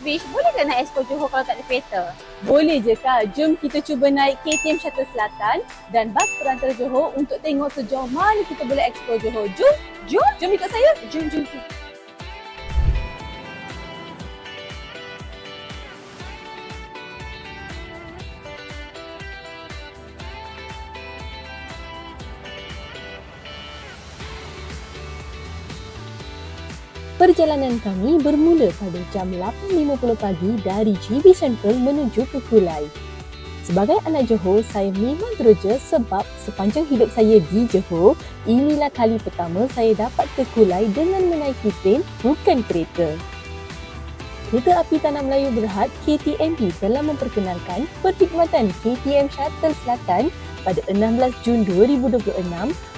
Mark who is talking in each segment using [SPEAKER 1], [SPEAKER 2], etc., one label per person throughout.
[SPEAKER 1] Wish, boleh ke naik Expo Johor kalau tak ada kereta?
[SPEAKER 2] Boleh je Kak, jom kita cuba naik KTM Shuttle Selatan dan bas perantara Johor untuk tengok sejauh mana kita boleh explore Johor. Jom, jom ikut saya. Jom. Perjalanan kami bermula pada jam 8.50 pagi dari JB Central menuju ke Kulai. Sebagai anak Johor, saya memang teruja sebab sepanjang hidup saya di Johor, inilah kali pertama saya dapat ke Kulai dengan menaiki train, bukan kereta. Kereta Api Tanah Melayu Berhad KTMB telah memperkenalkan perkhidmatan KTM Shuttle Selatan pada 16 Jun 2026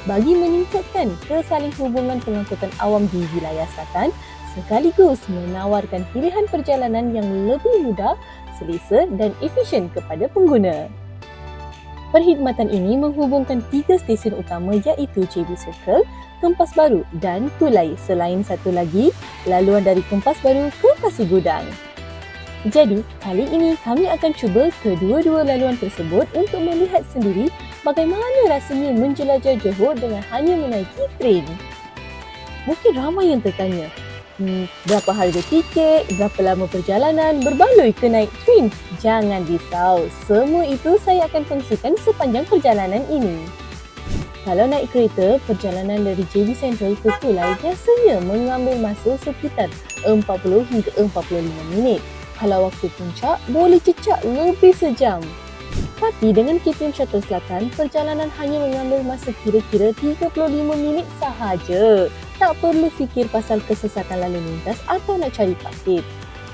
[SPEAKER 2] bagi meningkatkan kesaling hubungan pengangkutan awam di wilayah selatan sekaligus menawarkan pilihan perjalanan yang lebih mudah, selesa dan efisien kepada pengguna. Perkhidmatan ini menghubungkan 3 stesen utama iaitu JB Circle, Kempas Baru dan Kulai, selain satu lagi laluan dari Kempas Baru ke Pasir Gudang. Jadi, kali ini kami akan cuba kedua-dua laluan tersebut untuk melihat sendiri bagaimana rasanya menjelajah Johor dengan hanya menaiki train. Mungkin ramai yang tertanya, berapa harga tiket, berapa lama perjalanan, berbaloi ke naik train? Jangan risau, semua itu saya akan kongsikan sepanjang perjalanan ini. Kalau naik kereta, perjalanan dari JB Central ke Kulai biasanya mengambil masa sekitar 40 hingga 45 minit. Kalau waktu puncak, boleh cecak lebih sejam. Tapi dengan KTM Shuttle Selatan, perjalanan hanya mengambil masa kira-kira 35 minit sahaja. Tak perlu fikir pasal kesesatan lalu lintas atau nak cari parkir.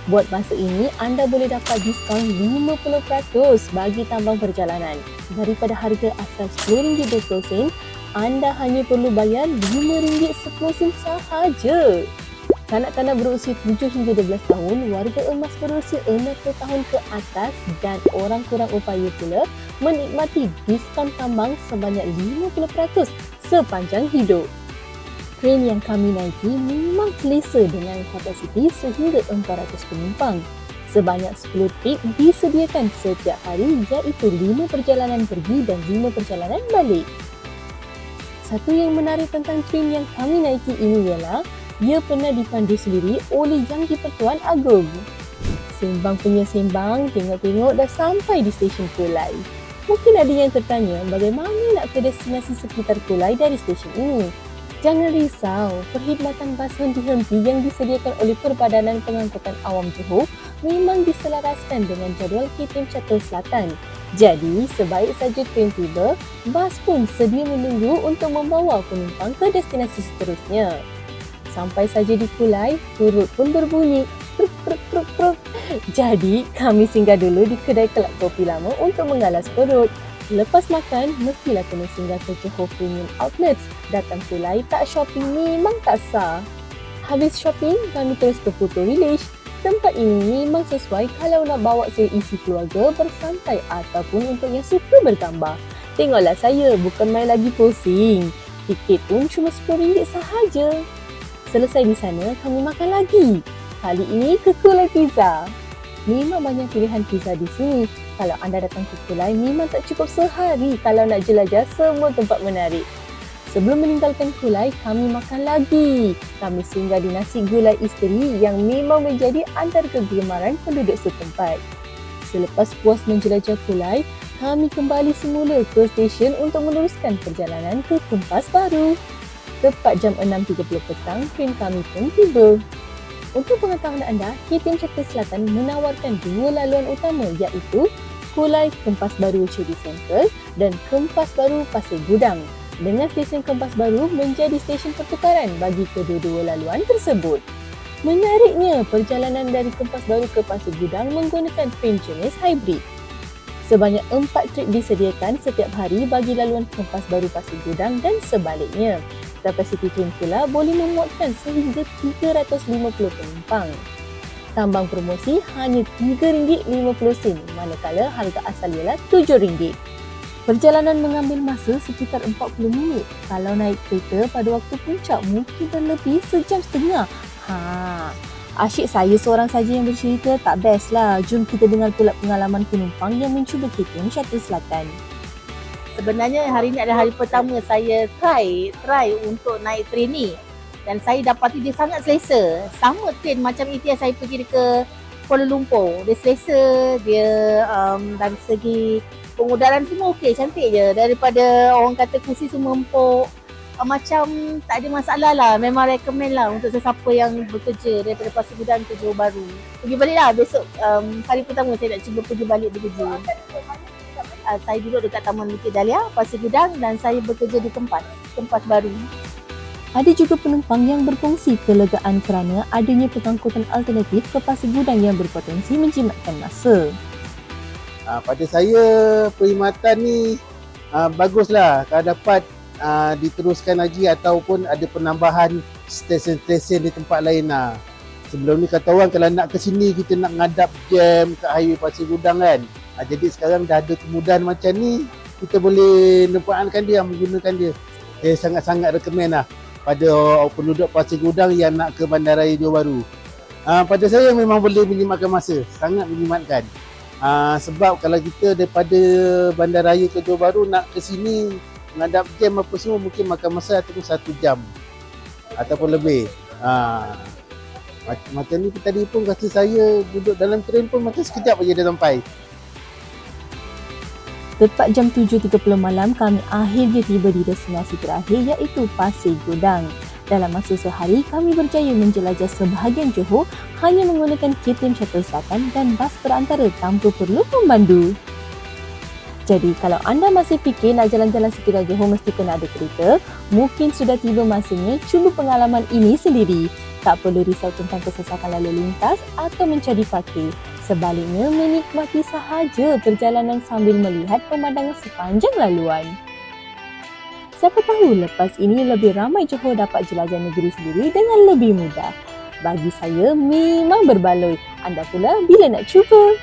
[SPEAKER 2] Buat masa ini, anda boleh dapat diskaun 50% bagi tambang perjalanan. Daripada harga asal RM10.20, anda hanya perlu bayar RM5.10 sahaja. Kanak-kanak berusia 7 hingga 12 tahun, warga emas berusia 60 tahun ke atas dan orang kurang upaya pula menikmati diskaun tambang sebanyak 50% sepanjang hidup. Train yang kami naiki memang selesa dengan kapasiti sehingga 400 penumpang. Sebanyak 10 trip disediakan setiap hari iaitu 5 perjalanan pergi dan 5 perjalanan balik. Satu yang menarik tentang train yang kami naiki ini ialah ia pernah dipandu sendiri oleh Yang di-Pertuan Agong. Sembang punya sembang, tengok-tengok dah sampai di stesen Kulai. Mungkin ada yang tertanya bagaimana nak ke destinasi sekitar Kulai dari stesen ini. Jangan risau, perkhidmatan bas henti-henti yang disediakan oleh Perbadanan Pengangkutan Awam Johor memang diselaraskan dengan jadual KTM Shuttle Selatan. Jadi, sebaik saja train tiba, bas pun sedia menunggu untuk membawa penumpang ke destinasi seterusnya. Sampai saja di Kulai, perut pun berbunyi. Kruk. Jadi, kami singgah dulu di kedai kelab kopi lama untuk mengalas perut. Lepas makan, mestilah kena singgah ke Johor Premium Outlets. Datang Kulai tak shopping memang tak sah. Habis shopping, kami terus ke Puto Village. Tempat ini memang sesuai kalau nak bawa seisi keluarga bersantai ataupun untuk yang suka bergambar. Tengoklah saya, bukan main lagi pusing. Tiket pun cuma RM10 sahaja. Selesai di sana, kami makan lagi. Kali ini ke Kulai Pizza. Memang banyak pilihan pizza di sini. Kalau anda datang ke Kulai, memang tak cukup sehari kalau nak jelajah semua tempat menarik. Sebelum meninggalkan Kulai, kami makan lagi. Kami singgah di nasi gulai isteri yang memang menjadi antara kegemaran penduduk setempat. Selepas puas menjelajah Kulai, kami kembali semula ke stesen untuk meneruskan perjalanan ke Kempas Baru. Tepat jam 6.30 petang, train kami pun tiba. Untuk pengetahuan anda, KTM Shuttle Selatan menawarkan 2 laluan utama iaitu Kulai Kempas Baru JB Central dan Kempas Baru Pasir Gudang. Dengan stesen Kempas Baru menjadi stesen pertukaran bagi kedua-dua laluan tersebut. Menariknya, perjalanan dari Kempas Baru ke Pasir Gudang menggunakan train jenis hybrid. Sebanyak 4 trip disediakan setiap hari bagi laluan Kempas Baru Pasir Gudang dan sebaliknya. Kapasiti train pula boleh memuatkan sehingga 350 penumpang. Tambang promosi hanya RM3.50 manakala harga asal ialah RM7. Perjalanan mengambil masa sekitar 40 minit. Kalau naik kereta pada waktu puncak mungkin dah lebih sejam setengah. Asyik saya seorang saja yang bercerita, tak best lah. Jom kita dengar pula pengalaman penumpang yang mencuba KTM Shuttle Selatan.
[SPEAKER 3] Sebenarnya hari ini adalah hari pertama saya try untuk naik train ni. Dan saya dapati dia sangat selesa. Sama train macam ETS saya pergi ke Kuala Lumpur. Dia selesa, dia dari segi pengudaran semua okey, cantik je. Daripada orang kata kursi semua empuk. Macam tak ada masalah lah. Memang recommend lah untuk sesiapa yang bekerja daripada Pasir Gudang ke Johor Bahru. Pergi balik lah besok. Hari pertama saya nak cuba pergi balik bekerja. Saya duduk dekat Taman Bukit Dahlia, Pasir Gudang dan saya bekerja di Kempas Baru.
[SPEAKER 2] Ada juga penumpang yang berkongsi kelegaan kerana adanya pengangkutan alternatif ke Pasir Gudang yang berpotensi menjimatkan masa.
[SPEAKER 4] Pada saya perkhidmatan ni baguslah kalau dapat diteruskan lagi ataupun ada penambahan stesen-stesen di tempat lain lah. Sebelum ni kata orang kalau nak ke sini kita nak ngadap jam kat highway Pasir Gudang kan. Jadi sekarang dah ada kemudahan macam ni, kita boleh manfaatkan dia, menggunakan dia. Saya sangat-sangat recommend lah pada penduduk Pasir Gudang yang nak ke Bandaraya Johor Bahru. Pada saya memang boleh menjimatkan masa, sangat menjimatkan. Sebab kalau kita daripada Bandaraya ke Johor Bahru nak ke sini menghadap jam apa semua mungkin makan masa ataupun 1 jam ataupun lebih. Macam ni tadi pun kata saya duduk dalam train pun macam sekejap aja dah sampai.
[SPEAKER 2] Tepat jam 7.30 malam, kami akhirnya tiba di destinasi terakhir iaitu Pasir Gudang. Dalam masa sehari, kami berjaya menjelajah sebahagian Johor hanya menggunakan KTM Shuttle Selatan dan bas perantara tanpa perlu memandu. Jadi kalau anda masih fikir nak jalan-jalan sekitar Johor mesti kena ada kereta, mungkin sudah tiba masanya cuba pengalaman ini sendiri. Tak perlu risau tentang kesesakan lalu lintas atau mencari parkir. Sebaliknya, menikmati sahaja perjalanan sambil melihat pemandangan sepanjang laluan. Siapa tahu lepas ini lebih ramai Johor dapat jelajah negeri sendiri dengan lebih mudah. Bagi saya memang berbaloi. Anda pula bila nak cuba?